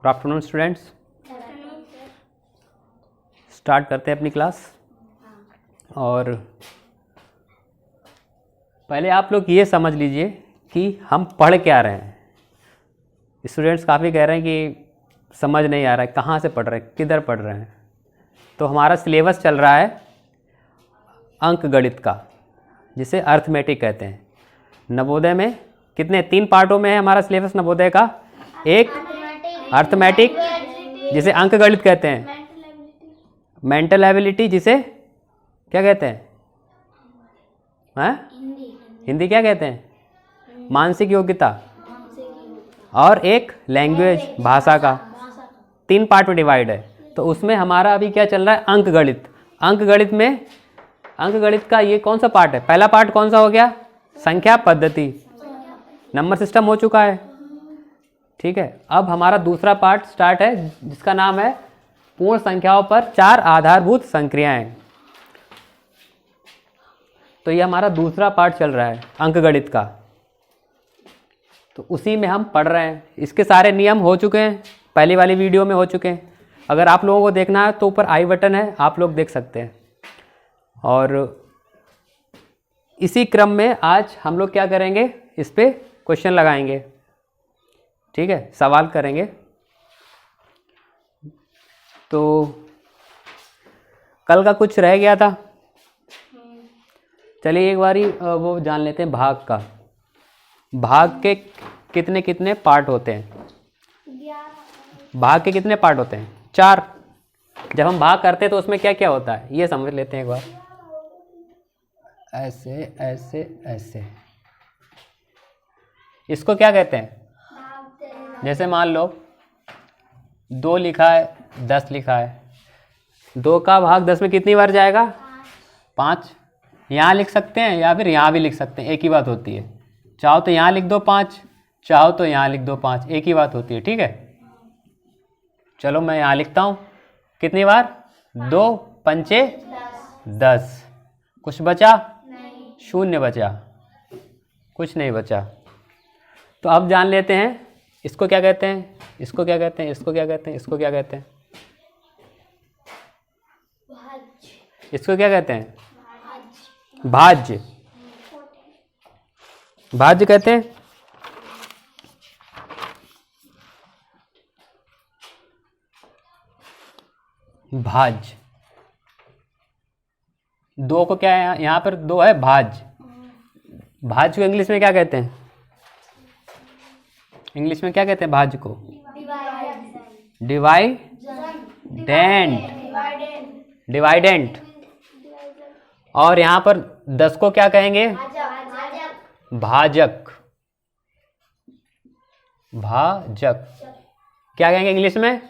Good afternoon students. Start करते हैं अपनी क्लास। और पहले आप लोग ये समझ लीजिए कि हम पढ़ क्या रहे हैं। स्टूडेंट्स काफ़ी कह रहे हैं कि समझ नहीं आ रहा है, कहाँ से पढ़ रहे हैं, किधर पढ़ रहे हैं। तो हमारा सिलेबस चल रहा है अंक गणित का, जिसे अर्थमेटिक कहते हैं। नवोदय में कितने 3 पार्टों में है हमारा सिलेबस नवोदय का। एक अर्थमेटिक जिसे अंक गणित कहते हैं, मेंटल एबिलिटी जिसे क्या कहते हैं, हिंदी क्या कहते हैं, मानसिक योग्यता, और एक लैंग्वेज भाषा का। 3 पार्ट में डिवाइड है। तो उसमें हमारा अभी क्या चल रहा है, अंक गणित। अंक गणित में अंक गणित का ये कौन सा पार्ट है, पहला पार्ट कौन सा हो गया, संख्या पद्धति, नंबर सिस्टम हो चुका है। ठीक है, अब हमारा दूसरा पार्ट स्टार्ट है जिसका नाम है पूर्ण संख्याओं पर 4 आधारभूत संक्रियाएं। तो ये हमारा दूसरा पार्ट चल रहा है अंक गणित का। तो उसी में हम पढ़ रहे हैं। इसके सारे नियम हो चुके हैं, पहली वाली वीडियो में हो चुके हैं। अगर आप लोगों को देखना है तो ऊपर आई बटन है, आप लोग देख सकते हैं। और इसी क्रम में आज हम लोग क्या करेंगे, इस पे क्वेश्चन लगाएंगे। ठीक है, सवाल करेंगे। तो कल का कुछ रह गया था, चलिए एक बारी वो जान लेते हैं भाग का। भाग के कितने कितने पार्ट होते हैं, भाग के कितने पार्ट होते हैं, 4। जब हम भाग करते हैं तो उसमें क्या क्या होता है ये समझ लेते हैं एक बार। ऐसे ऐसे ऐसे, इसको क्या कहते हैं, जैसे मान लो 2 लिखा है, 10 लिखा है, 2 का भाग 10 में कितनी बार जाएगा, 5। यहाँ लिख सकते हैं या फिर यहाँ भी लिख सकते हैं, एक ही बात होती है। चाहो तो यहाँ लिख दो 5, चाहो तो यहाँ लिख दो 5, एक ही बात होती है। ठीक है, चलो मैं यहाँ लिखता हूँ, कितनी बार, 2 पंचे 10। कुछ बचा, 0 बचा, कुछ नहीं बचा। तो अब जान लेते हैं इसको क्या कहते हैं, इसको क्या कहते हैं, इसको क्या कहते हैं, इसको क्या कहते हैं, इसको क्या कहते हैं, भाज्य। भाज्य कहते हैं। भाज्य 2 को क्या है, यहाँ पर 2 है भाज्य। भाज्य को इंग्लिश में क्या कहते हैं, इंग्लिश में क्या कहते हैं भाज्य को, डिवाइडेंट। और यहाँ पर 10 को क्या कहेंगे, भाजक। भाजक क्या कहेंगे इंग्लिश में,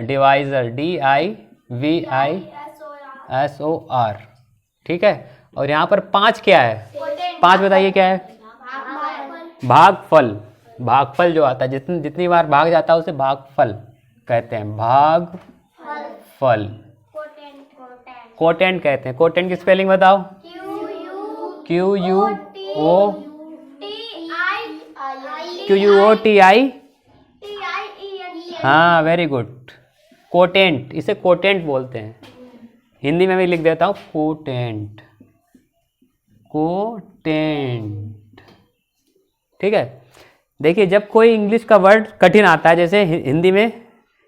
डिवाइजर, DIVISOR। ठीक है, और यहाँ पर 5 क्या है, 5 बताइए क्या है, भागफल। भागफल जो आता है, जितनी बार भाग जाता है उसे भागफल कहते हैं, भागफल। कोटेंट कहते हैं। कोटेंट की स्पेलिंग बताओ, QUOTI। हाँ, वेरी गुड, कोटेंट। इसे कोटेंट बोलते हैं। हिंदी में भी लिख देता हूँ, कोटेंट, कोटेंट। ठीक है, देखिए जब कोई इंग्लिश का वर्ड कठिन आता है, जैसे हिंदी में,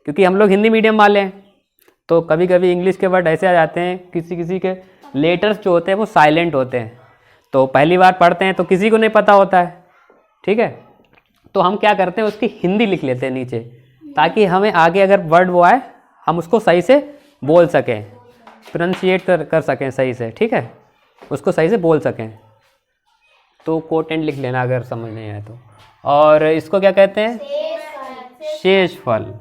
क्योंकि हम लोग हिंदी मीडियम वाले हैं, तो कभी कभी इंग्लिश के वर्ड ऐसे आ जाते हैं, किसी किसी के लेटर्स जो होते हैं वो साइलेंट होते हैं। तो पहली बार पढ़ते हैं तो किसी को नहीं पता होता है। ठीक है, तो हम क्या करते हैं, उसकी हिंदी लिख लेते हैं नीचे, ताकि हमें आगे अगर वर्ड वो आए हम उसको सही से बोल सकें, प्रोनाउंसिएट कर सकें सही से। ठीक है, उसको सही से बोल सकें। तो कोटेंट लिख लेना अगर समझ नहीं आए तो। और इसको क्या कहते हैं, शेषफल।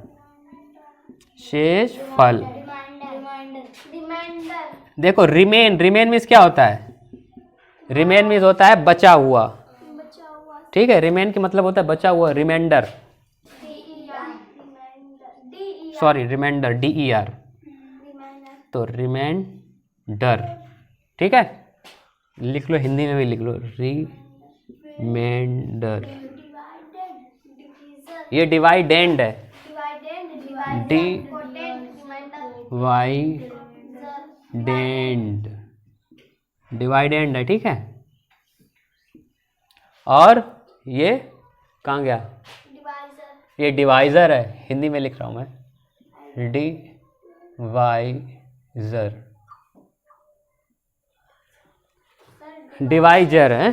शेषफल। देखो रिमेन, रिमेन मीन्स क्या होता है, रिमेन मीन्स होता है बचा हुआ। ठीक है, रिमेन की मतलब होता है बचा हुआ, रिमाइंडर, सॉरी रिमाइंडर, DER। तो रिमाइंडर। ठीक है, लिख लो, हिंदी में भी लिख लो, रिमाइंडर। ये डिवाइडेंड है, डिवाइडेंड है, ठीक है। और ये कहाँ गया, ये डिवाइजर है, हिंदी में लिख रहा हूँ मैं, डिवाइजर, डिवाइजर है,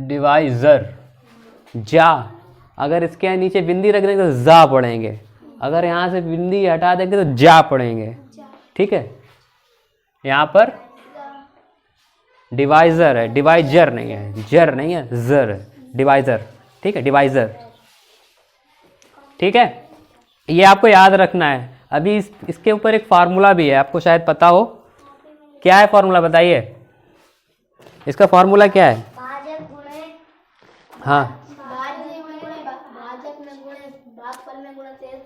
डिवाइजर। जा, अगर इसके नीचे बिंदी रख देंगे तो जा पढ़ेंगे, अगर यहाँ से बिंदी हटा देंगे तो जा पढ़ेंगे, ठीक है। यहाँ पर डिवाइजर है, डिवाइजर नहीं है, जर नहीं है, जर है, डिवाइजर, ठीक है, डिवाइजर, ठीक है। ये आपको याद रखना है। अभी इसके ऊपर एक फार्मूला भी है, आपको शायद पता हो, क्या है फार्मूला बताइए, इसका फार्मूला क्या है? हाँ,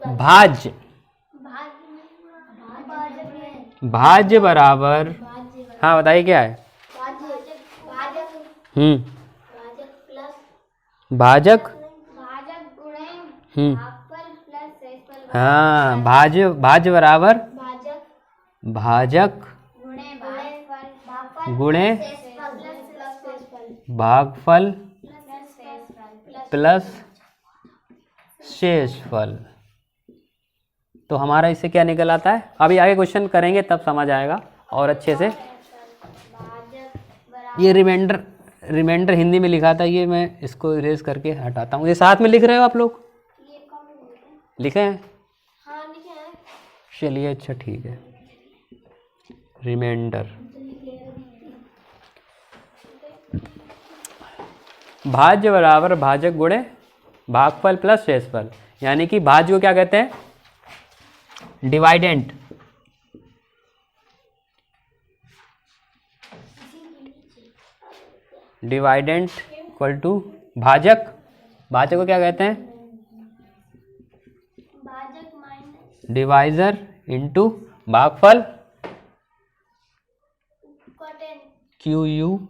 भाज्य, भाज्य बराबर, हाँ बताइए क्या है? भाजक, हाँ, भाज्य बराबर भाजक गुणे भागफल प्लस शेषफल। तो हमारा इससे क्या निकल आता है, अभी आगे क्वेश्चन करेंगे तब समझ आएगा और अच्छे से। ये रिमाइंडर हिंदी में लिखा था, ये मैं इसको इरेज करके हटाता हूँ। ये साथ में लिख रहे हो आप लोग? लिखे हैं? हाँ, लिखे हैं। चलिए, अच्छा ठीक है। रिमाइंडर, भाज्य बराबर भाजक गुणे भागफल प्लस शेषफल, यानी कि भाज्य को क्या कहते हैं? डिवाइडेंट, डिवाइडेंट इक्वल टू भाजक, भाजक को क्या कहते हैं? डिवाइजर इंटू भागफल, QUOTIENT,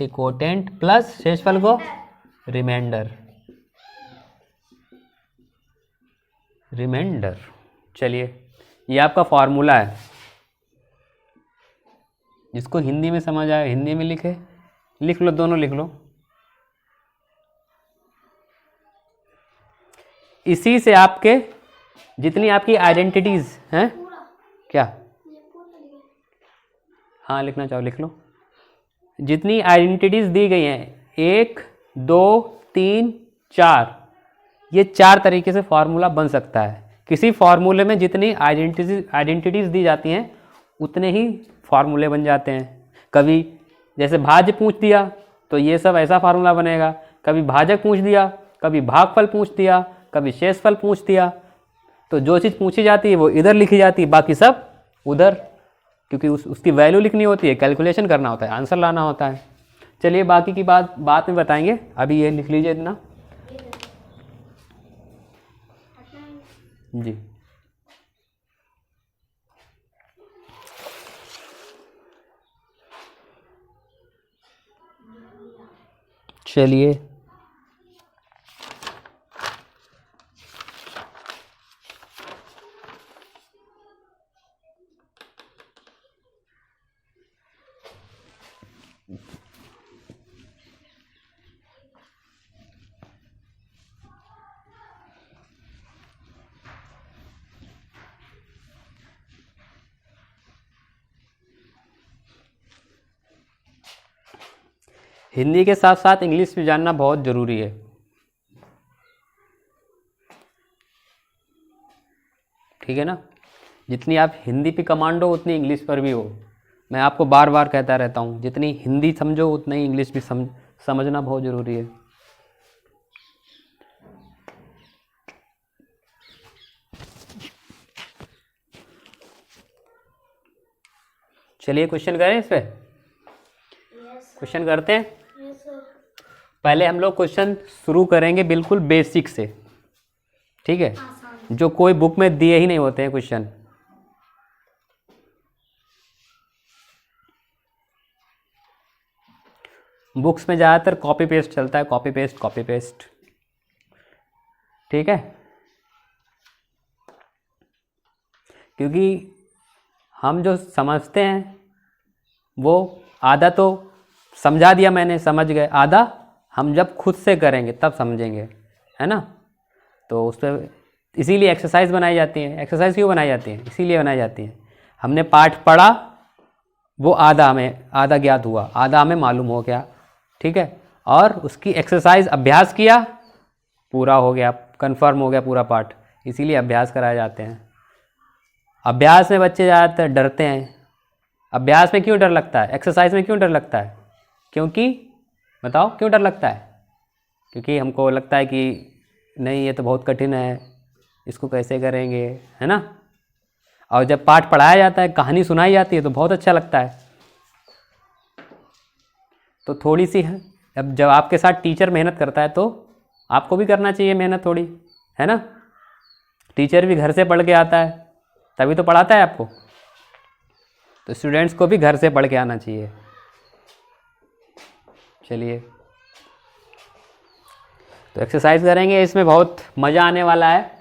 कोटेंट, प्लस शेषफल को रिमाइंडर, रिमाइंडर। चलिए, ये आपका फॉर्मूला है, जिसको हिंदी में समझ आए हिंदी में लिखे, लिख लो, दोनों लिख लो। इसी से आपके जितनी आपकी आइडेंटिटीज हैं, क्या, हाँ लिखना चाहो लिख लो, जितनी आइडेंटिटीज दी गई हैं 1, 2, 3, 4, ये 4 तरीके से फार्मूला बन सकता है। किसी फार्मूले में जितनी आइडेंटिटीज दी जाती हैं उतने ही फार्मूले बन जाते हैं। कभी जैसे भाज्य पूछ दिया तो ये सब ऐसा फार्मूला बनेगा, कभी भाजक पूछ दिया, कभी भागफल पूछ दिया, कभी शेषफल पूछ दिया, तो जो चीज़ पूछी जाती है वो इधर लिखी जाती है, बाकी सब उधर, क्योंकि उसकी वैल्यू लिखनी होती है, कैलकुलेशन करना होता है, आंसर लाना होता है। चलिए, बाकी की बात बाद में बताएंगे, अभी ये लिख लीजिए इतना जी। चलिए, हिंदी के साथ साथ इंग्लिश भी जानना बहुत ज़रूरी है, ठीक है ना। जितनी आप हिंदी पे कमांड हो उतनी इंग्लिश पर भी हो। मैं आपको बार बार कहता रहता हूँ, जितनी हिंदी समझो उतना ही इंग्लिश भी समझना बहुत ज़रूरी है। चलिए क्वेश्चन करें इस पे, क्वेश्चन करते हैं। पहले हम लोग क्वेश्चन शुरू करेंगे बिल्कुल बेसिक से, ठीक है, जो कोई बुक में दिए ही नहीं होते हैं क्वेश्चन। बुक्स में ज़्यादातर कॉपी पेस्ट चलता है, कॉपी पेस्ट। ठीक है, क्योंकि हम जो समझते हैं वो आधा तो समझा दिया मैंने, समझ गए, आधा हम जब खुद से करेंगे तब समझेंगे, है ना। तो उस पर इसीलिए एक्सरसाइज बनाई जाती है। एक्सरसाइज क्यों बनाई जाती है? इसीलिए बनाई जाती है, हमने पाठ पढ़ा, वो आधा ज्ञात हुआ, आधा हमें मालूम हो गया, ठीक है, और उसकी एक्सरसाइज अभ्यास किया, पूरा हो गया, कंफर्म हो गया पूरा पाठ। इसीलिए अभ्यास कराए जाते हैं। अभ्यास में बच्चे ज़्यादातर डरते हैं। अभ्यास में क्यों डर लगता है? एक्सरसाइज में क्यों डर लगता है? क्योंकि बताओ क्यों डर लगता है? क्योंकि हमको लगता है कि नहीं ये तो बहुत कठिन है, इसको कैसे करेंगे, है ना। और जब पाठ पढ़ाया जाता है, कहानी सुनाई जाती है तो बहुत अच्छा लगता है। तो थोड़ी सी है, अब जब आपके साथ टीचर मेहनत करता है तो आपको भी करना चाहिए मेहनत थोड़ी, है ना। टीचर भी घर से पढ़ के आता है तभी तो पढ़ाता है आपको, तो स्टूडेंट्स को भी घर से पढ़ के आना चाहिए। चलिए, तो एक्सरसाइज करेंगे, इसमें बहुत मज़ा आने वाला है।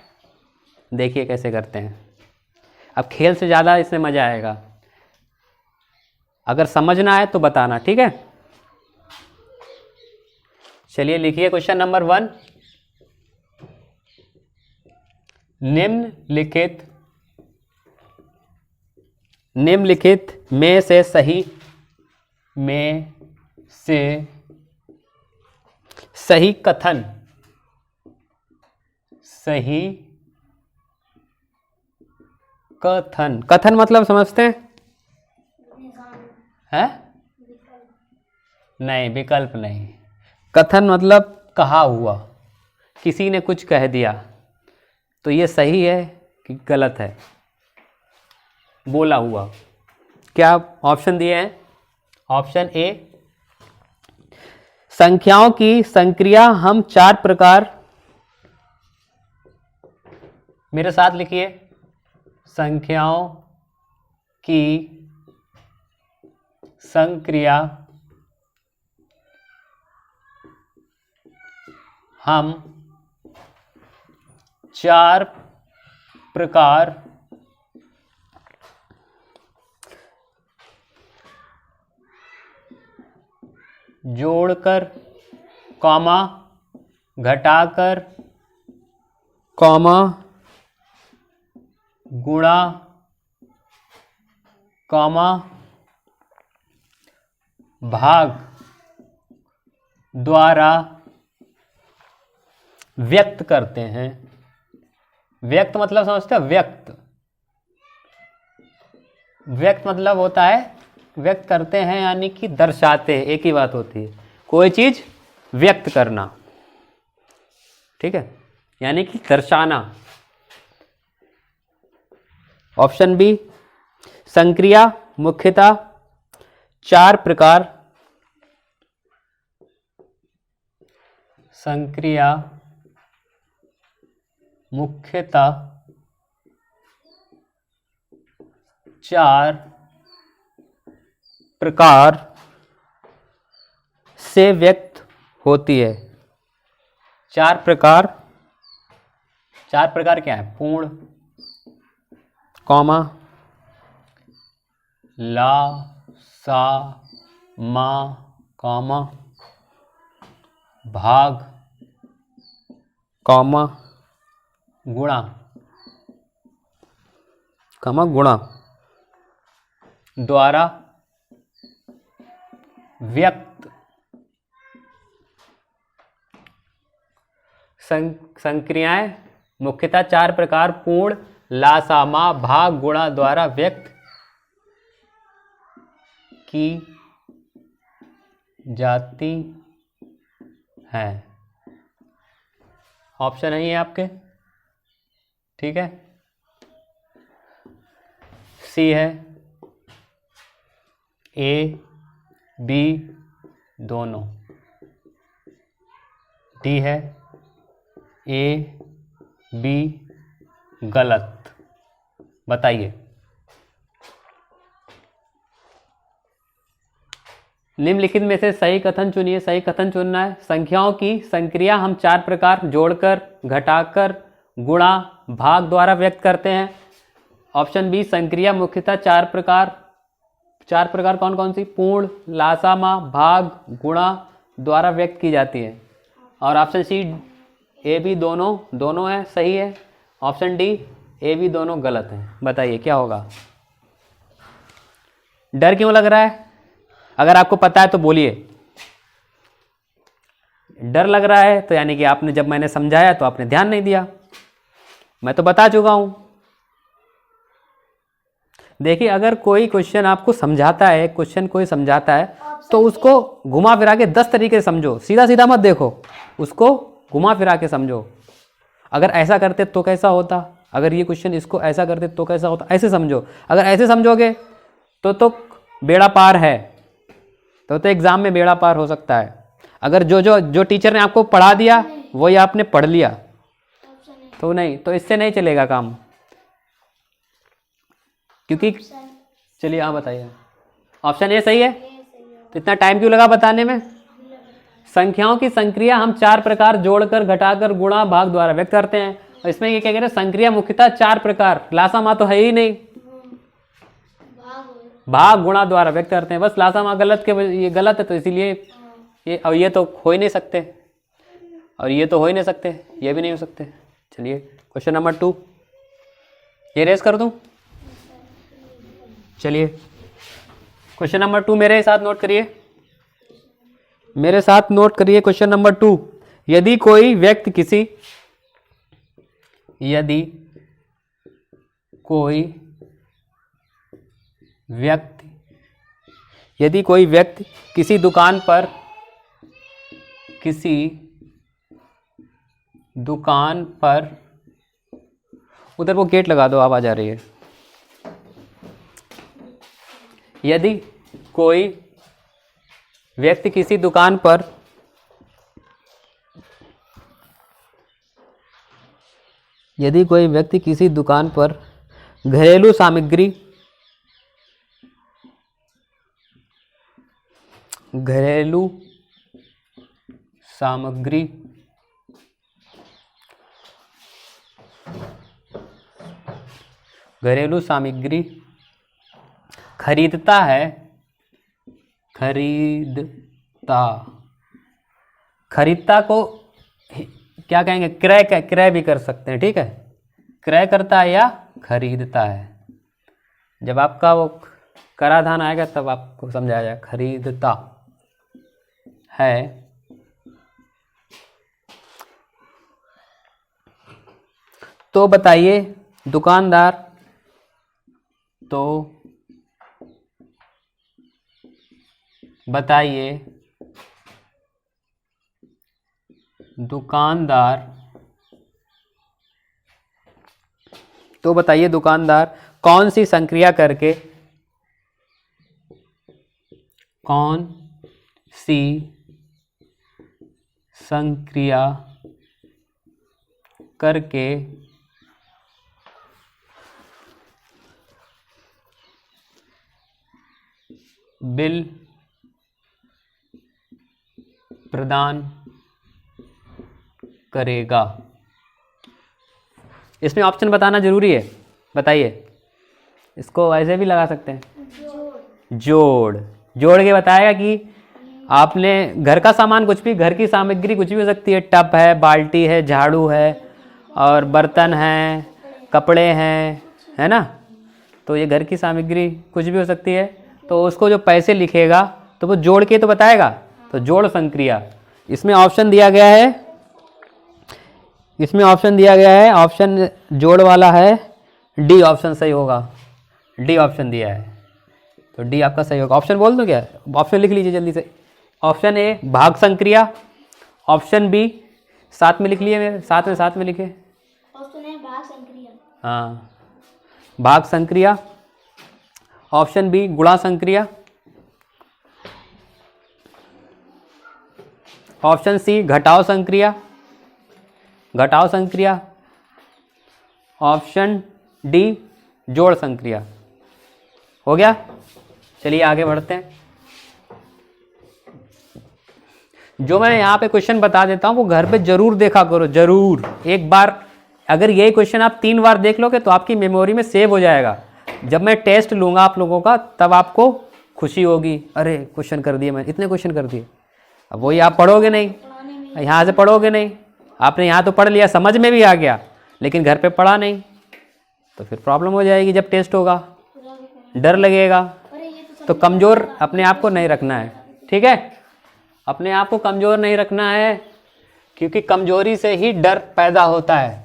देखिए कैसे करते हैं। अब खेल से ज़्यादा इसमें मज़ा आएगा। अगर समझना है तो बताना, ठीक है। चलिए लिखिए क्वेश्चन नंबर 1। निम्नलिखित में से सही कथन, कथन मतलब समझते हैं? है? नहीं, विकल्प नहीं। कथन मतलब कहा हुआ, किसी ने कुछ कह दिया, तो ये सही है कि गलत है? बोला हुआ। क्या ऑप्शन दिए हैं? ऑप्शन ए, संख्याओं की संक्रिया हम 4 प्रकार, मेरे साथ लिखिए, संख्याओं की संक्रिया हम 4 प्रकार जोड़कर, कॉमा, घटाकर, कॉमा, गुणा, कॉमा, भाग द्वारा व्यक्त करते हैं। व्यक्त मतलब समझते हो? व्यक्त मतलब होता है व्यक्त करते हैं, यानी कि दर्शाते हैं, एक ही बात होती है, कोई चीज व्यक्त करना, ठीक है, यानी कि दर्शाना। ऑप्शन बी, संक्रिया मुख्यतः 4 प्रकार, संक्रिया मुख्यतः 4 प्रकार से व्यक्त होती है। 4 प्रकार क्या है? पूर्ण, कॉमा, ला, सा, मा, कॉमा, भाग, कॉमा, गुणा, कॉमा, गुणा द्वारा व्यक्त। संक्रियाएं मुख्यतः 4 प्रकार, पूर्ण, ला, सा, मा, भाग, गुणा द्वारा व्यक्त की जाती है। ऑप्शन नहीं है आपके, ठीक है। सी है, ए बी दोनों, डी है ए बी गलत। बताइए। निम्नलिखित में से सही कथन चुनिए। सही कथन चुनना है। संख्याओं की संक्रिया हम 4 प्रकार जोड़कर, घटाकर, गुणा, भाग द्वारा व्यक्त करते हैं। ऑप्शन बी, संक्रिया मुख्यतः 4 प्रकार कौन कौन सी? पूर्ण, लासामा, भाग, गुणा द्वारा व्यक्त की जाती है। और ऑप्शन सी, ए बी दोनों है, सही है। ऑप्शन डी, ए बी दोनों गलत है। बताइए क्या होगा? डर क्यों लग रहा है? अगर आपको पता है तो बोलिए। डर लग रहा है तो यानी कि आपने, जब मैंने समझाया तो आपने ध्यान नहीं दिया। मैं तो बता चुका हूं। देखिए, अगर कोई क्वेश्चन आपको समझाता है, क्वेश्चन कोई समझाता है तो उसको घुमा फिरा के 10 तरीके से समझो। सीधा सीधा मत देखो, उसको घुमा फिरा के समझो। अगर ऐसा करते तो कैसा होता, अगर ये क्वेश्चन इसको ऐसा करते तो कैसा होता, ऐसे समझो। अगर ऐसे समझोगे तो बेड़ा पार है, तो एग्जाम में बेड़ा पार हो सकता है। अगर जो टीचर ने आपको पढ़ा दिया वही आपने पढ़ लिया तो नहीं, तो इससे नहीं चलेगा काम। क्योंकि चलिए आप बताइए। ऑप्शन ए सही है। तो इतना टाइम क्यों लगा बताने में? संख्याओं की संक्रिया हम 4 प्रकार जोड़कर, घटाकर, गुणा, भाग द्वारा व्यक्त करते हैं। और इसमें ये क्या कह रहे हैं? संक्रिया मुख्यतः 4 प्रकार, लासामा तो है ही नहीं, भाग, गुणा द्वारा व्यक्त करते हैं। बस लासामा गलत ये गलत है, तो इसीलिए ये, और ये तो हो ही नहीं सकते, और ये तो हो ही नहीं सकते, ये भी नहीं हो सकते। चलिए क्वेश्चन नंबर 2, ये रेस कर दूं? चलिए क्वेश्चन नंबर 2 मेरे साथ नोट करिए, मेरे साथ नोट करिए। क्वेश्चन नंबर 2, यदि कोई व्यक्ति किसी दुकान पर उधर वो गेट लगा दो, आवाज आ रही है। यदि कोई व्यक्ति किसी दुकान पर घरेलू सामग्री खरीदता है, खरीदता को क्या कहेंगे? क्रय भी कर सकते हैं, ठीक है। क्रय करता है या खरीदता है। जब आपका वो कराधान आएगा तब आपको समझाया जाए। खरीदता है, तो बताइए दुकानदार दुकानदार कौन सी संक्रिया करके बिल प्रदान करेगा। इसमें ऑप्शन बताना जरूरी है, बताइए। इसको ऐसे भी लगा सकते हैं, जोड़ के बताएगा कि आपने घर का सामान, कुछ भी घर की सामग्री कुछ भी हो सकती है। टब है, बाल्टी है, झाड़ू है, और बर्तन है, कपड़े हैं, है ना। तो ये घर की सामग्री कुछ भी हो सकती है। तो उसको जो पैसे लिखेगा तो वो जोड़ के तो बताएगा, तो जोड़ संक्रिया। इसमें ऑप्शन दिया गया है, ऑप्शन जोड़ वाला है, डी ऑप्शन सही होगा। डी ऑप्शन दिया है तो डी आपका सही होगा। ऑप्शन बोल दो क्या? ऑप्शन लिख लीजिए जल्दी से। ऑप्शन ए भाग संक्रिया, ऑप्शन बी साथ में लिख लिए, मेरे साथ में लिखे। ऑप्शन ए भाग संक्रिया। हाँ, भाग संक्रिया। ऑप्शन बी गुणा संक्रिया। ऑप्शन सी घटाव संक्रिया। ऑप्शन डी जोड़ संक्रिया। हो गया? चलिए आगे बढ़ते हैं। जो मैं यहाँ पे क्वेश्चन बता देता हूँ वो घर पे जरूर देखा करो, जरूर एक बार। अगर यही क्वेश्चन आप 3 बार देख लोगे तो आपकी मेमोरी में सेव हो जाएगा। जब मैं टेस्ट लूँगा आप लोगों का तब आपको खुशी होगी, अरे क्वेश्चन कर दिए, मैं इतने क्वेश्चन कर दिए। अब वही आप पढ़ोगे नहीं, यहाँ से पढ़ोगे नहीं, आपने यहाँ तो पढ़ लिया, समझ में भी आ गया, लेकिन घर पे पढ़ा नहीं, तो फिर प्रॉब्लम हो जाएगी। जब टेस्ट होगा डर लगेगा। तो कमज़ोर अपने आप को नहीं रखना है, ठीक है? अपने आप को कमज़ोर नहीं रखना है, क्योंकि कमज़ोरी से ही डर पैदा होता है।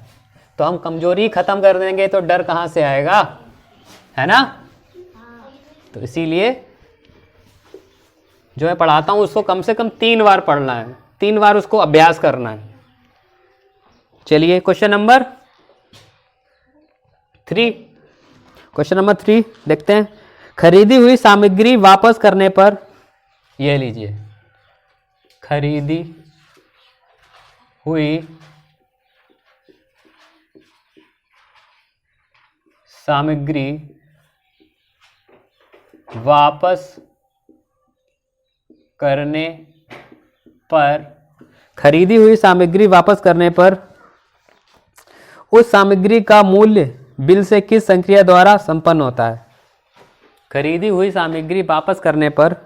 तो हम कमज़ोरी ख़त्म कर देंगे तो डर कहाँ से आएगा, है ना? तो इसीलिए जो मैं पढ़ाता हूँ उसको कम से कम 3 बार पढ़ना है, 3 बार उसको अभ्यास करना है। चलिए क्वेश्चन नंबर 3, क्वेश्चन नंबर 3 देखते हैं। खरीदी हुई सामग्री वापस करने पर, यह लीजिए, खरीदी हुई सामग्री वापस करने पर, खरीदी हुई सामग्री वापस करने पर उस सामग्री का मूल्य बिल से किस संक्रिया द्वारा संपन्न होता है? खरीदी हुई सामग्री वापस करने पर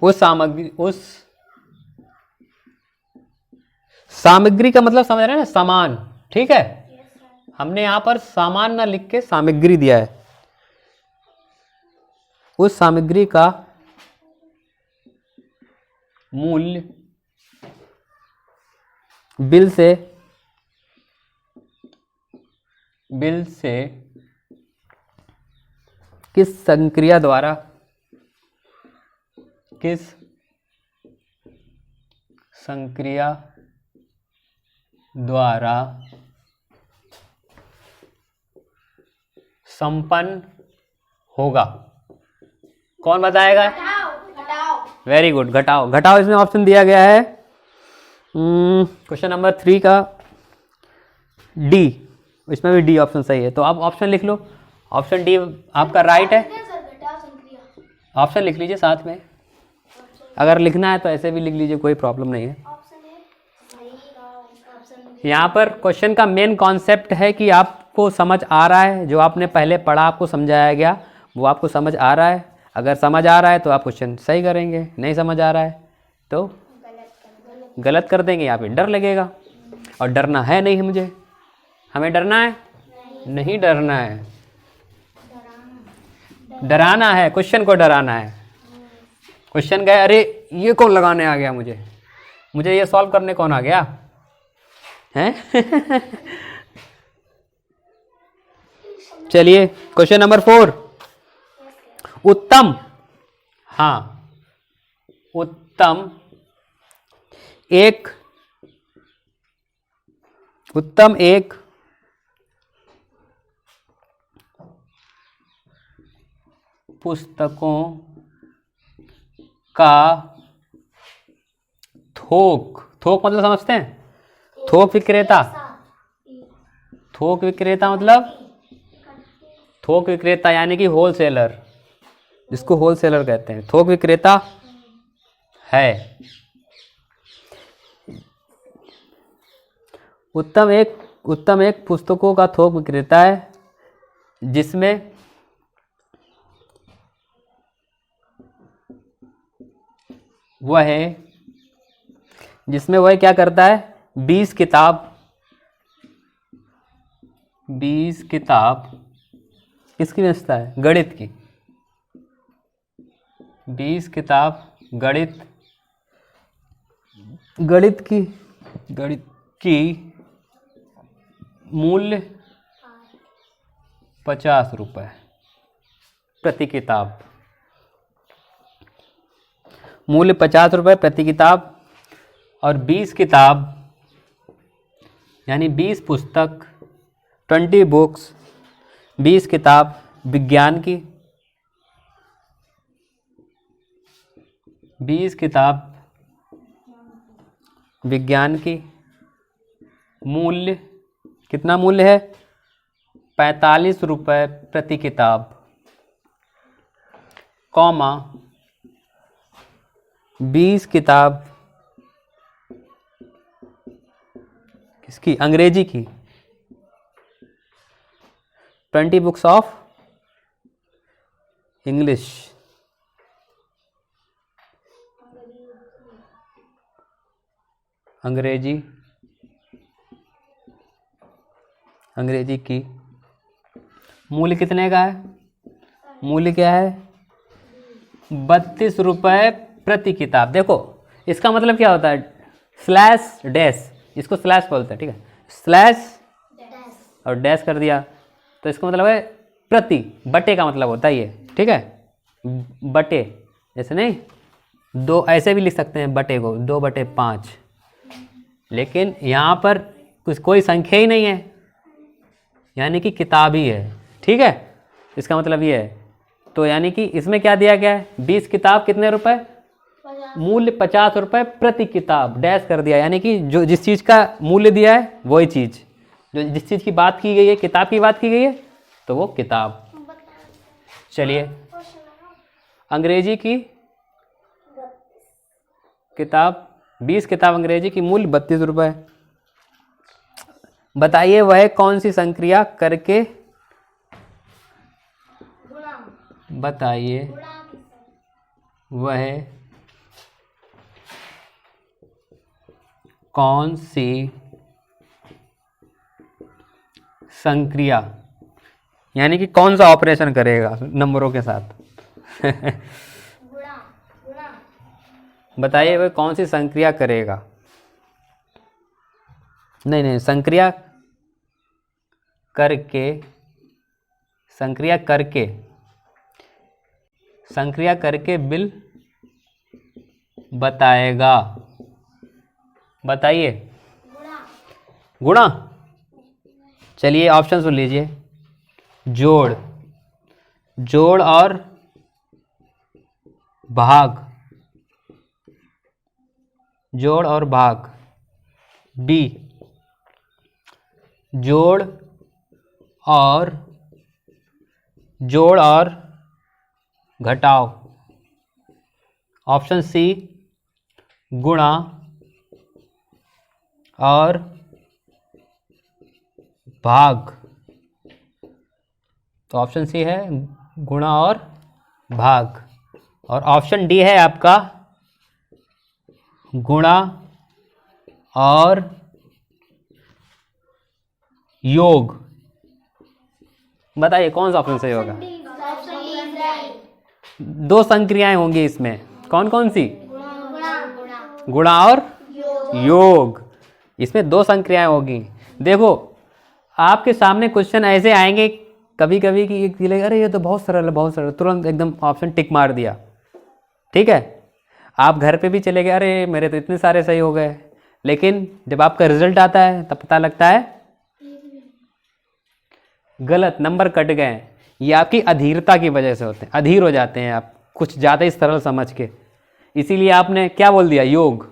उस सामग्री का मतलब समझ रहे हैं ना, सामान, ठीक है? हमने यहां पर सामान ना लिख के सामग्री दिया है। उस सामग्री का मूल्य बिल से किस संक्रिया द्वारा संपन्न होगा? कौन बताएगा? वेरी गुड, घटाओ। घटाओ इसमें ऑप्शन दिया गया है क्वेश्चन नंबर 3 का डी, इसमें भी डी ऑप्शन सही है। तो आप ऑप्शन लिख लो, ऑप्शन डी आपका राइट है। ऑप्शन लिख लीजिए साथ में, अगर लिखना है तो ऐसे भी लिख लीजिए, कोई प्रॉब्लम नहीं है। यहाँ पर क्वेश्चन का मेन कॉन्सेप्ट है कि आपको समझ आ रहा है, जो आपने पहले पढ़ा आपको समझाया गया वो आपको समझ आ रहा है। अगर समझ आ रहा है तो आप क्वेश्चन सही करेंगे, नहीं समझ आ रहा है तो गलत कर देंगे, यहाँ पे डर लगेगा। और डरना है नहीं मुझे, हमें डरना है नहीं डरना है, डराना है, क्वेश्चन को डराना है। क्वेश्चन गए, अरे ये कौन लगाने आ गया, मुझे ये सॉल्व करने कौन आ गया है? चलिए क्वेश्चन नंबर 4, उत्तम, हाँ उत्तम एक पुस्तकों का थोक मतलब समझते हैं? थोक विक्रेता मतलब थोक विक्रेता यानी कि होलसेलर, जिसको होलसेलर कहते हैं, थोक विक्रेता है। उत्तम एक पुस्तकों का थोक विक्रेता है जिसमें वह क्या करता है, 20 किताब किसकी बेचता है? गणित की। 20 किताब गणित की मूल्य 50 रुपये प्रति किताब, मूल्य 50 रुपये प्रति किताब। और 20 किताब यानी 20 पुस्तक, 20 बुक्स, 20 किताब विज्ञान की, 20 किताब विज्ञान की, मूल्य कितना मूल्य है? 45 रुपये प्रति किताब, कॉमा 20 किताब किसकी? अंग्रेजी की। 20 बुक्स ऑफ इंग्लिश। अंग्रेजी की मूल्य कितने का है? मूल्य क्या है? 32 रुपये प्रति किताब। देखो इसका मतलब क्या होता है? स्लैश डैश, इसको स्लैश बोलते हैं, ठीक है। स्लैश और डैश कर दिया तो इसका मतलब है प्रति, बटे का मतलब होता है ये, ठीक है। बटे, जैसे नहीं दो, ऐसे भी लिख सकते हैं बटे को, 2/5, लेकिन यहाँ पर कुछ कोई संख्या ही नहीं है, यानी कि किताब ही है, ठीक है। इसका मतलब ये है। तो यानी कि इसमें क्या दिया गया है? 20 किताब कितने रुपए? मूल्य 50 रुपये प्रति किताब, डैश कर दिया, यानी कि जो जिस चीज़ का मूल्य दिया है वही चीज़, जो जिस चीज़ की बात की गई है, किताब की बात की गई है, तो वो किताब। चलिए, अंग्रेजी की किताब, 20 किताब अंग्रेजी की, मूल्य 32 रुपये। बताइए वह कौन सी संक्रिया करके, बताइए वह कौन सी संक्रिया, यानी कि कौन सा ऑपरेशन करेगा नंबरों के साथ। बताइए वह कौन सी संक्रिया करेगा। नहीं, संक्रिया करके, संक्रिया करके बिल बताएगा। बताइए। गुणा। चलिए ऑप्शन सुन लीजिए। जोड़, जोड़ और भाग, जोड़ और भाग। बी, जोड़ और घटाव। ऑप्शन सी, गुणा और भाग। तो ऑप्शन सी है गुणा और भाग, और ऑप्शन डी है आपका गुणा और योग। बताइए कौन सा ऑप्शन सही होगा? दो संक्रियाएं होंगी इसमें, कौन कौन सी? गुणा और योग। इसमें दो संक्रियाएं होगी। देखो आपके सामने क्वेश्चन ऐसे आएंगे कभी कभी कि अरे ये तो बहुत सरल है, बहुत सरल, तुरंत एकदम ऑप्शन टिक मार दिया, ठीक है। आप घर पे भी चले गए, अरे मेरे तो इतने सारे सही हो गए, लेकिन जब आपका रिजल्ट आता है तब पता लगता है गलत, नंबर कट गए। ये आपकी अधीरता की वजह से होते हैं, अधीर हो जाते हैं आप कुछ ज़्यादा ही सरल समझ के। इसीलिए आपने क्या बोल दिया? योग।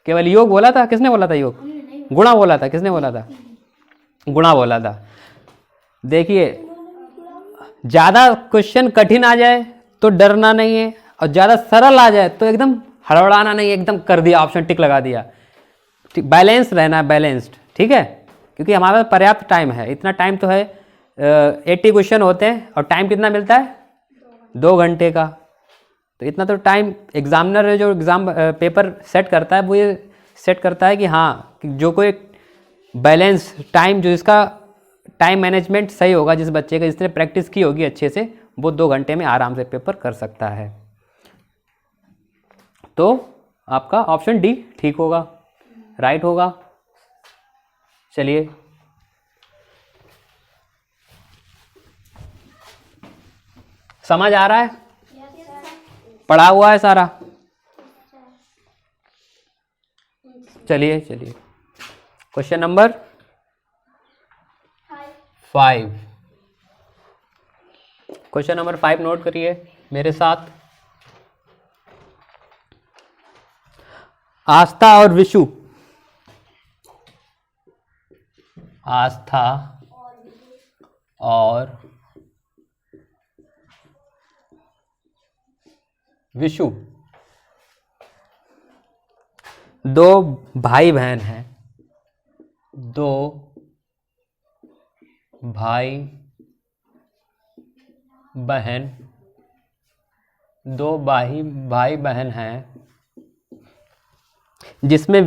केवल योग बोला था? किसने बोला था योग? गुणा बोला था? किसने बोला था? गुणा बोला था। देखिए ज़्यादा क्वेश्चन कठिन आ जाए तो डरना नहीं है, और ज़्यादा सरल आ जाए तो एकदम हड़बड़ाना नहीं है, एकदम कर दिया, ऑप्शन टिक लगा दिया। बैलेंस रहना है, बैलेंस्ड, ठीक है। क्योंकि हमारे पास पर्याप्त टाइम है, इतना टाइम तो है। 80 क्वेश्चन होते हैं और टाइम कितना मिलता है? 2 घंटे का। तो इतना तो टाइम एग्जामिनर जो एग्ज़ाम पेपर सेट करता है वो ये सेट करता है कि हाँ कि जो कोई बैलेंस टाइम, जो इसका टाइम मैनेजमेंट सही होगा, जिस बच्चे का जिसने प्रैक्टिस की होगी अच्छे से, वो 2 घंटे में आराम से पेपर कर सकता है। तो आपका ऑप्शन डी ठीक होगा, राइट होगा। चलिए समझ आ रहा है? पढ़ा हुआ है सारा? चलिए question number 5। Question number 5 note करिए मेरे साथ। आस्था और विशु, आस्था और विशु दो भाई बहन हैं, दो भाई बहन, दो भाई बहन हैं, जिसमें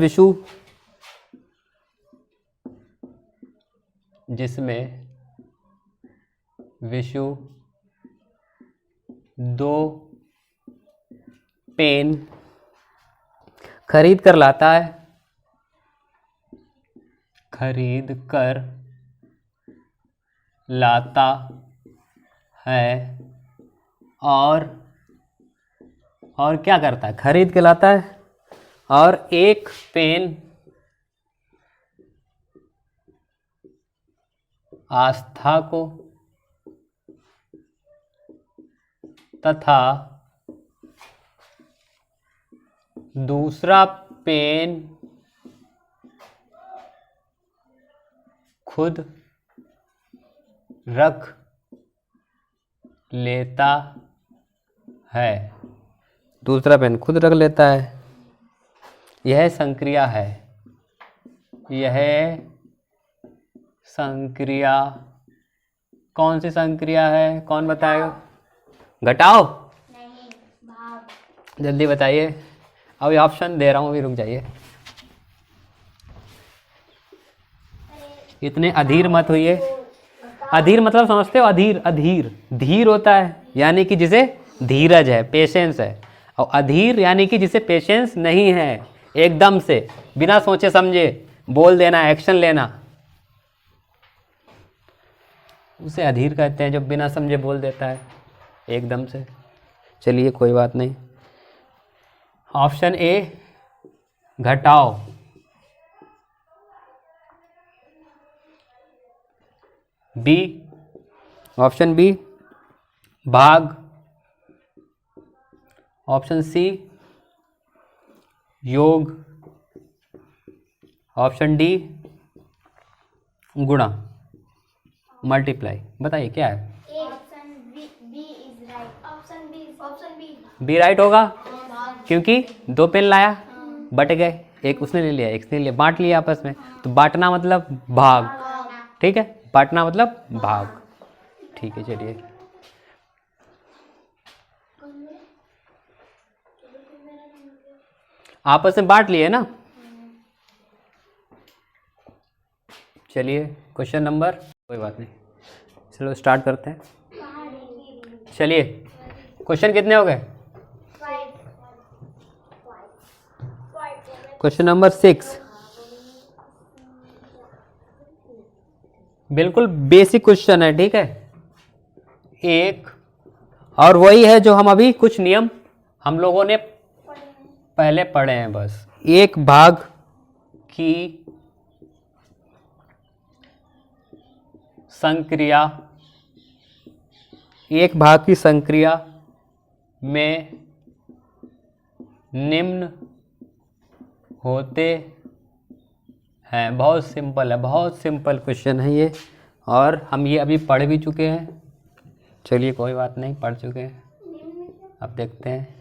विशु दो पेन खरीद कर लाता है, और क्या करता है, खरीद के लाता है और एक पेन आस्था को तथा दूसरा पेन खुद रख लेता है, दूसरा पेन खुद रख लेता है। यह संक्रिया है, यह संक्रिया कौन सी संक्रिया है, कौन बताएगा? घटाओ, नहीं, भाग। जल्दी बताइए। अब ये ऑप्शन दे रहा हूँ, अभी रुक जाइए, इतने अधीर मत होइए। अधीर मतलब समझते हो? अधीर, अधीर धीर होता है यानी कि जिसे धीरज है, पेशेंस है, और अधीर यानी कि जिसे पेशेंस नहीं है, एकदम से बिना सोचे समझे बोल देना, एक्शन लेना, उसे अधीर कहते हैं, जो बिना समझे बोल देता है एकदम से। चलिए कोई बात नहीं। ऑप्शन ए घटाओ, बी ऑप्शन बी भाग, ऑप्शन सी योग, ऑप्शन डी गुणा, मल्टीप्लाई। बताइए क्या है? Option B is right. Option B B right होगा, क्योंकि दो पेन लाया, बट गए, एक उसने ले लिया, एक उसने ले लिया, बांट लिया आपस में, तो बांटना मतलब भाग, ठीक है, बांटना मतलब भाग, ठीक है। चलिए आपस में बांट लिए ना। चलिए क्वेश्चन नंबर, कोई बात नहीं, चलो स्टार्ट करते हैं। चलिए क्वेश्चन कितने हो गए? क्वेश्चन नंबर 6, बिल्कुल बेसिक क्वेश्चन है, ठीक है। एक और वही है जो हम अभी कुछ नियम हम लोगों ने पहले पढ़े हैं, बस एक भाग की संक्रिया, एक भाग की संक्रिया में निम्न होते हैं। बहुत सिंपल है, बहुत सिंपल क्वेश्चन है ये, और हम ये अभी पढ़ भी चुके हैं। चलिए कोई बात नहीं, पढ़ चुके हैं। अब देखते हैं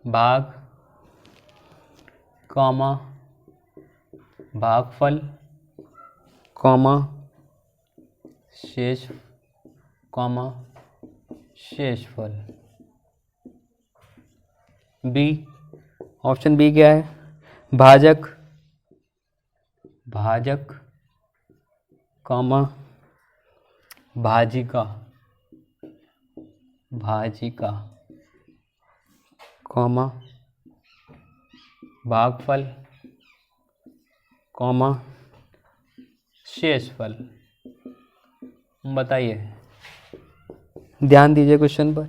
भाग, कॉमा भागफल, कॉमा शेष, कॉमा शेषफल। बी, ऑप्शन बी क्या है? भाजक, भाजक, कॉमा भाजिका, भाजिका, कॉमा भागफल, कॉमा शेषफल। बताइए, ध्यान दीजिए क्वेश्चन पर।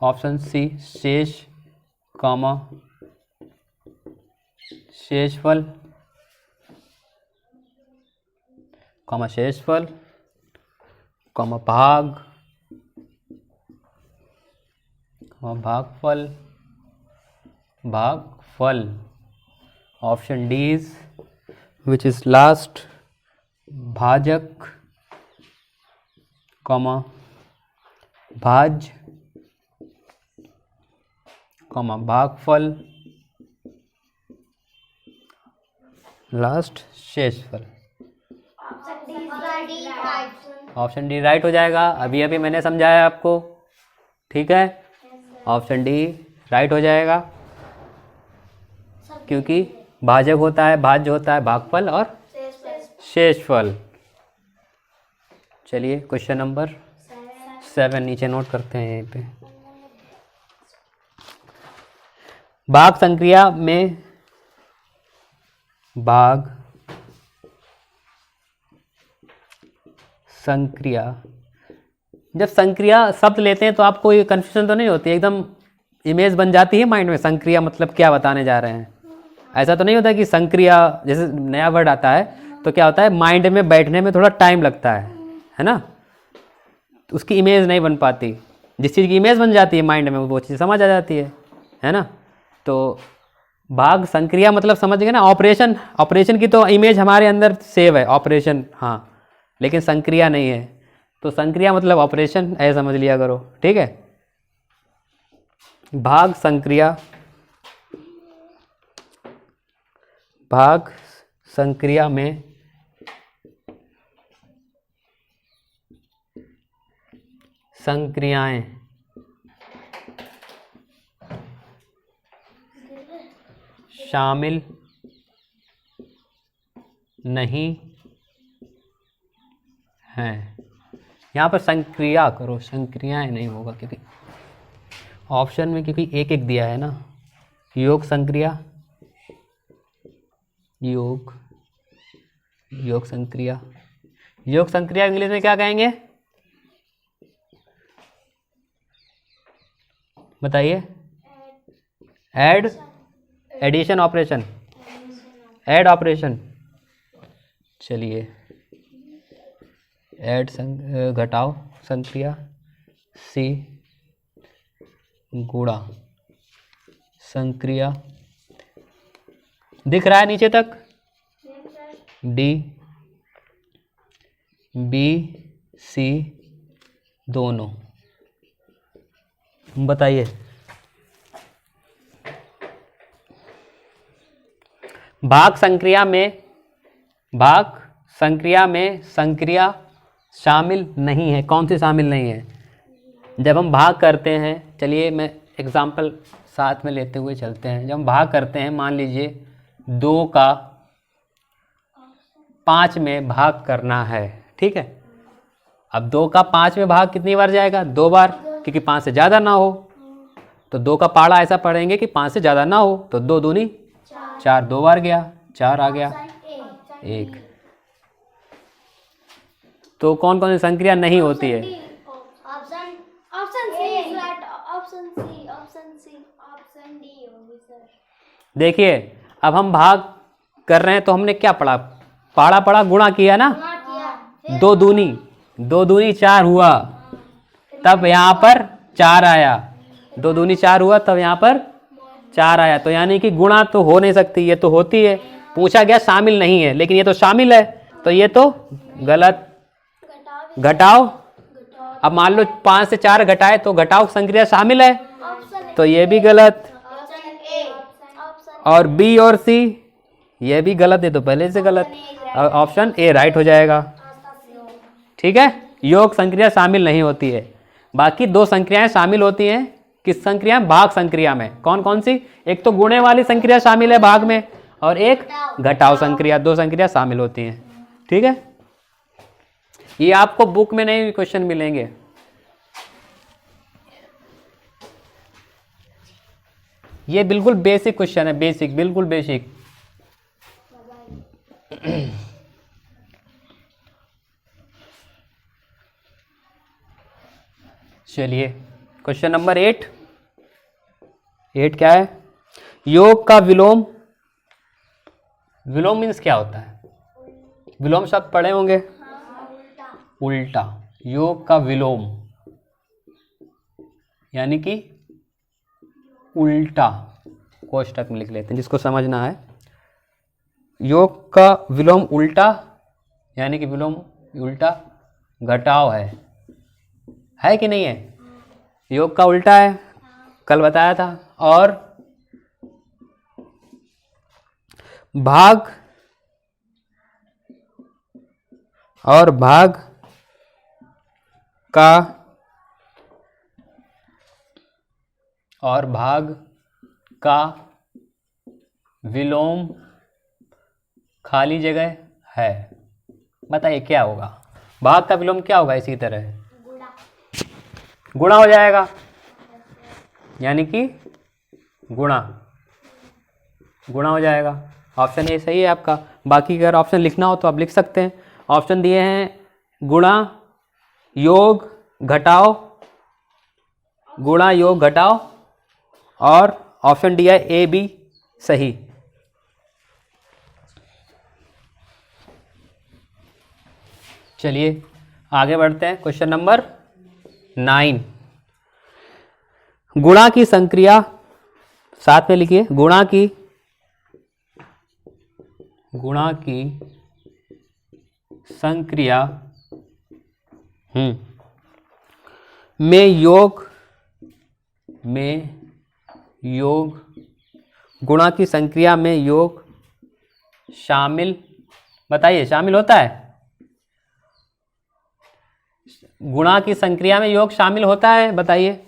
ऑप्शन सी शेष, कॉमा शेषफल, कॉमा शेषफल, कॉमा भाग, कॉमा भागफल, भागफल। Option D is which is last, भाजक, कॉमा भाज, कॉमा भागफल, लास्ट शेषफल। Option D right. Option D right हो जाएगा, अभी अभी मैंने समझाया आपको, ठीक है। ऑप्शन डी राइट हो जाएगा, क्योंकि भाजक होता है, भाज्य होता है भागफल और शेषफल। चलिए क्वेश्चन नंबर 7 नीचे नोट करते हैं यहीं पे। भाग संक्रिया में भाग संक्रिया, जब संक्रिया शब्द लेते हैं तो आपको ये कन्फ्यूजन तो नहीं होती, एकदम इमेज बन जाती है माइंड में, संक्रिया मतलब क्या बताने जा रहे हैं। ऐसा तो नहीं होता कि संक्रिया जैसे नया वर्ड आता है तो क्या होता है, माइंड में बैठने में थोड़ा टाइम लगता है ना, तो उसकी इमेज नहीं बन पाती। जिस चीज़ की इमेज बन जाती है माइंड में वो चीज़ समझ आ जाती है ना। तो भाग संक्रिया मतलब समझ गए ना, ऑपरेशन, ऑपरेशन की तो इमेज हमारे अंदर सेव है, ऑपरेशन, हाँ, लेकिन संक्रिया नहीं है। तो संक्रिया मतलब ऑपरेशन, ऐसा समझ लिया करो, ठीक है। भाग संक्रिया, भाग संक्रिया में संक्रियाएं शामिल नहीं हैं। यहाँ पर संक्रिया करो, संक्रियाएं नहीं होगा, क्योंकि ऑप्शन में क्योंकि एक एक दिया है ना, योग संक्रिया, योग, योग संक्रिया, योग संक्रिया इंग्लिश में क्या कहेंगे बताइए? Add, addition operation, add operation. चलिए ऐड घटाओ संक्रिया, सी गुणा संक्रिया, दिख रहा है नीचे तक? डी, बी, सी दोनों, बताइए। भाग संक्रिया में, भाग संक्रिया में संक्रिया शामिल नहीं है। कौन सी शामिल नहीं है? जब हम भाग करते हैं, चलिए मैं एग्जाम्पल साथ में लेते हुए चलते हैं। जब हम भाग करते हैं, मान लीजिए 2 का 5 में भाग करना है, ठीक है। अब 2 का 5 में भाग कितनी बार जाएगा? 2 बार, क्योंकि 5 से ज़्यादा ना हो। तो 2 का पाड़ा ऐसा पढ़ेंगे कि 5 से ज़्यादा ना हो, तो 2 दूनी 4, 2 बार गया, 4 आ गया, 1। तो कौन कौन सी संक्रिया नहीं होती है? Option option C is right. Option C, option C, option D होगी सर। देखिए अब हम भाग कर रहे हैं तो हमने क्या पढ़ा? पाड़ा पढ़ा, गुणा किया ना, 2 दूनी 4 हुआ, तब यहाँ पर 4 आया। 2 दूनी 4 हुआ, तब यहाँ पर 4 आया। तो यानी कि गुणा तो हो नहीं सकती, ये तो होती है। पूछा गया शामिल नहीं है, लेकिन ये तो शामिल है, तो ये तो गलत। घटाओ, अब मान लो 5 से 4 घटाए तो घटाओ संक्रिया शामिल है, तो ये भी गलत। और बी और सी ये भी गलत है, तो पहले से गलत। ऑप्शन ए राइट हो जाएगा, ठीक है। योग संक्रिया शामिल नहीं होती है। बाकी 2 संक्रियाएं शामिल होती हैं। किस संक्रिया? भाग संक्रिया में। कौन कौन सी? एक तो गुणे वाली संक्रिया शामिल है भाग में, और एक घटाव संक्रिया। 2 संक्रिया शामिल होती हैं, ठीक है। ये आपको बुक में नहीं क्वेश्चन मिलेंगे। ये बिल्कुल बेसिक क्वेश्चन है, बेसिक, बिल्कुल बेसिक। चलिए क्वेश्चन नंबर 8 क्या है? योग का विलोम। विलोम मीन्स क्या होता है? विलोम शब्द पढ़े होंगे, उल्टा। योग का विलोम यानी कि उल्टा, कोष्टक में लिख लेते हैं जिसको समझना है। योग का विलोम उल्टा यानी कि विलोम उल्टा घटाव है कि नहीं है? योग का उल्टा है, कल बताया था। और भाग और भाग का विलोम खाली जगह है। बताइए क्या होगा? भाग का विलोम क्या होगा? इसी तरह गुणा हो जाएगा, यानी कि गुणा हो जाएगा। ऑप्शन ए सही है आपका। बाकी अगर ऑप्शन लिखना हो तो आप लिख सकते हैं। ऑप्शन दिए हैं गुणा, योग, घटाओ, गुणा, योग, घटाओ, और ऑप्शन डी है ए बी सही। चलिए आगे बढ़ते हैं। Question number 9। गुणा की संक्रिया, साथ में लिखिए, गुणा की संक्रिया में योग, गुणा की संक्रिया में योग शामिल, बताइए शामिल होता है? गुणा की संक्रिया में योग शामिल होता है, बताइए।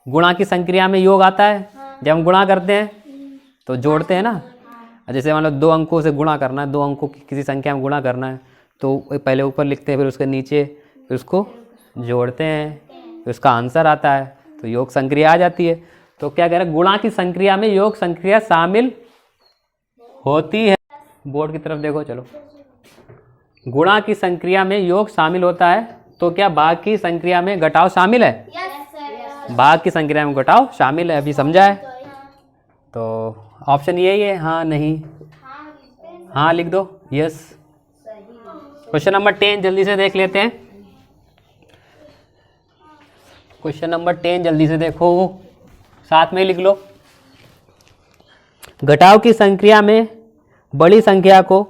गुणा की संक्रिया में योग आता है। जब हम गुणा करते हैं तो जोड़ते हैं ना। जैसे मान लो 2 अंकों से गुणा करना है, 2 अंकों की किसी संख्या में गुणा करना है, तो पहले ऊपर लिखते हैं, फिर उसके नीचे, फिर उसको जोड़ते हैं, फिर उसका आंसर आता है, तो योग संक्रिया आ जाती है। तो क्या कह रहे हैं? गुणा की संक्रिया में योग संक्रिया शामिल होती है। बोर्ड की तरफ देखो, चलो। गुणा की संक्रिया में योग शामिल होता है, तो क्या भाग की संक्रिया में घटाव शामिल है? भाग की संक्रिया में घटाव शामिल है, अभी समझा है? तो ऑप्शन यही है, हाँ नहीं, हाँ लिख दो, यस। क्वेश्चन नंबर 10 जल्दी से देख लेते हैं। क्वेश्चन नंबर 10 जल्दी से देखो, साथ में लिख लो। घटाव की संक्रिया में बड़ी संख्या को,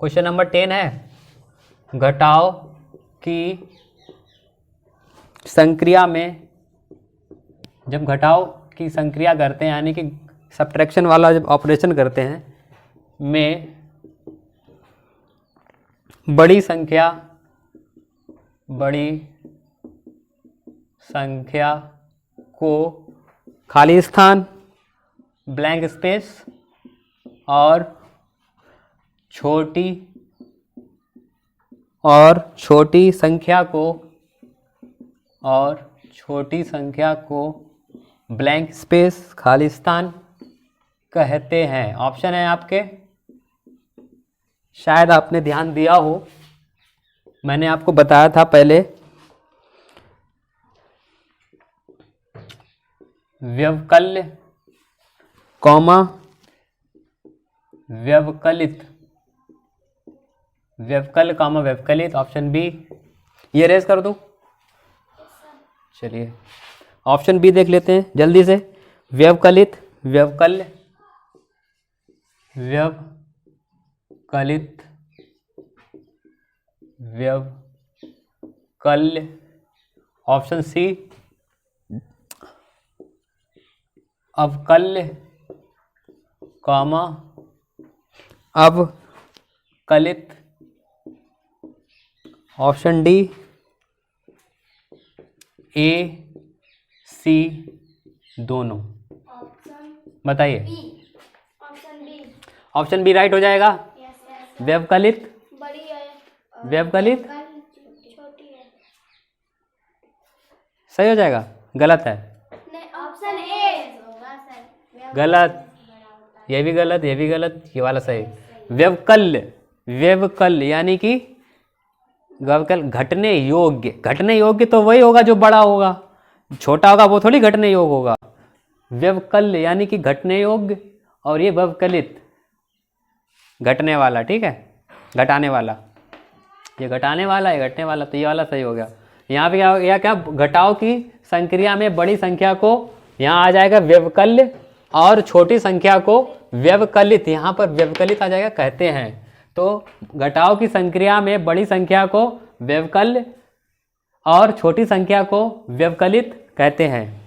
क्वेश्चन नंबर 10 है, घटाव की संक्रिया में, जब घटाव की संक्रिया करते हैं, यानी कि सब्ट्रैक्शन वाला जब ऑपरेशन करते हैं, में बड़ी संख्या को खाली स्थान, ब्लैंक स्पेस, और छोटी संख्या को ब्लैंक स्पेस, खाली स्थान कहते हैं। ऑप्शन है आपके, शायद आपने ध्यान दिया हो, मैंने आपको बताया था पहले, व्यवकल्य, कॉमा व्यवकलित, व्यवकल्य कॉमा व्यवकलित। ऑप्शन बी, ये रेज कर दूं? चलिए ऑप्शन बी देख लेते हैं जल्दी से। व्यवकलित, व्यवकल्य, व्यवकल्य। ऑप्शन सी, अवकल्य कॉमा अवकलित। ऑप्शन डी, ए सी दोनों। बताइए। ऑप्शन बी राइट हो जाएगा। व्यवकलित, व्यवकलित सही हो जाएगा? गलत है, ऑप्शन ए गलत, ये भी गलत, ये भी गलत, ये वाला सही। व्यवकल्य, व्यवकल्य यानी कि घटने योग्य। घटने योग्य तो वही होगा जो बड़ा होगा, छोटा होगा वो थोड़ी घटने योग्य होगा। व्यवकल्य यानी कि घटने योग्य, और ये व्यवकलित घटने वाला, ठीक है, घटाने वाला। ये घटाने वाला है, घटने वाला, तो ये वाला सही हो गया। यहाँ पे क्या घटाव की संक्रिया में बड़ी संख्या को, यहाँ आ जाएगा व्यवकल्य, और छोटी संख्या को व्यवकलित, यहाँ पर व्यवकलित आ जाएगा कहते हैं। तो घटाव की संक्रिया में बड़ी संख्या को व्यवकल्य और छोटी संख्या को व्यवकलित कहते हैं।